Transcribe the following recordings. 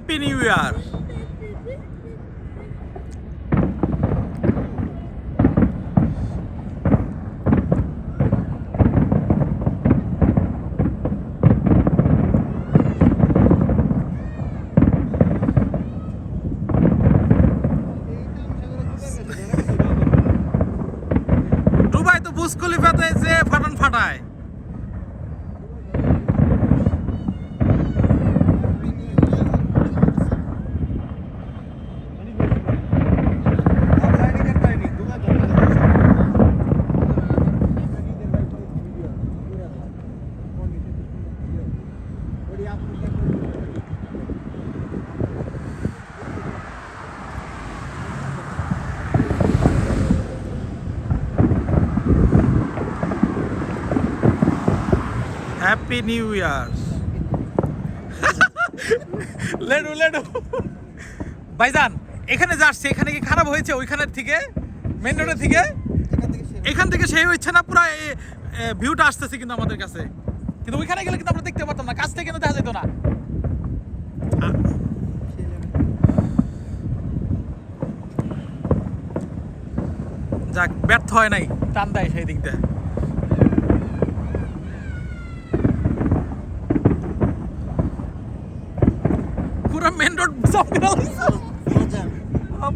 Happy new year. Dubai তো Burj খলিফাতে যে ফাটান ফাটায়। Happy new year. লেডু লেডু ভাইজান, এখানে যাচ্ছে, এখানে কি খারাপ হয়েছে? ওইখানের থেকে মেন রোডের থেকে এখান থেকে সেই হচ্ছে না, পুরো ভিউটা আসতেছে কিন্তু আমাদের কাছে, কিন্তু ওইখানে গেলে কিন্তু আমরা দেখতে পারতাম না, কাছ থেকে কিন্তু দেখা যেত না। যাক, ব্যর্থ হয় নাই, টান দেয় সেই দিক দিয়ে। পুরো মেন রোড জাম করে দিছে,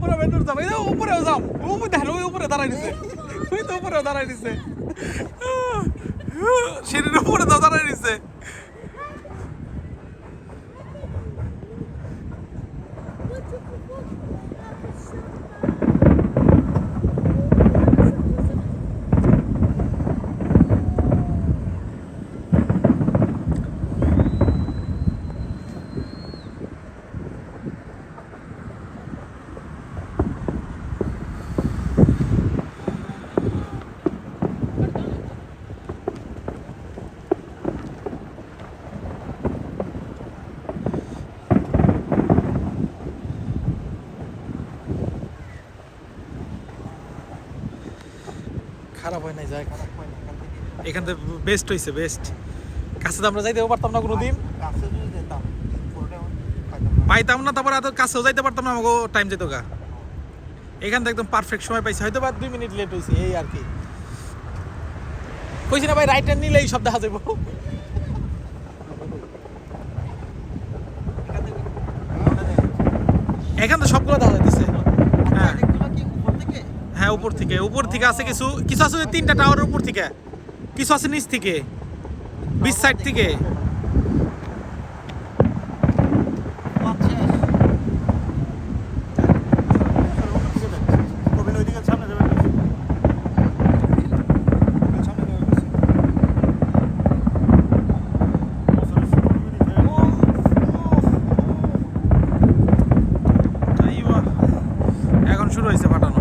পুরো মেন রোড জাম। এই উপরেও জাম, উপরে দেখেন, ওই উপরে দাঁড়াই দিছে, ওই তো উপরেও দাঁড়াই দিছে, সিঁড়ির উপরে তো দাঁড়াই দিছে। খারাপ হয় নাই, যাই এখান থেকে বেস্ট হয়েছে, বেস্ট। কাছে তো আমরা যাইতেও পারতাম না কোনোদিন, পাইতাম না, তারপরে এত কাছেও যাইতে পারতাম না, আমাকে টাইম যেত গা। এখান থেকে একদম পারফেক্ট সময় পাইছি, হয়তো বা 2 মিনিট লেট হয়েছে, এই আর কি। কইছি না ভাই, রাইট হ্যান্ড নিলে এই সব দেখা যাবো। এখান থেকে সবগুলো দেখা যাইতেছে। হ্যাঁ হ্যাঁ, উপর থেকে, উপর থেকে আছে কিছু, কিছু আছে 3টা টাওয়ারের উপর থেকে, কিছু আছে নিচ থেকে, বিচ সাইড থেকে। এখন শুরু হয়েছে ফাটানো।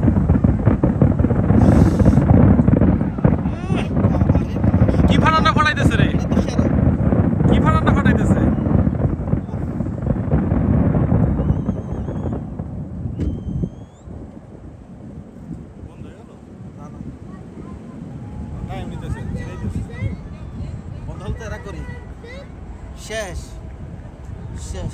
কি ফাটানটা ফাটাইতেছে রে, কি ফাটানটা ফাটাইতেছে। বন্ধ হলতে এরা করি শেষ শেষ।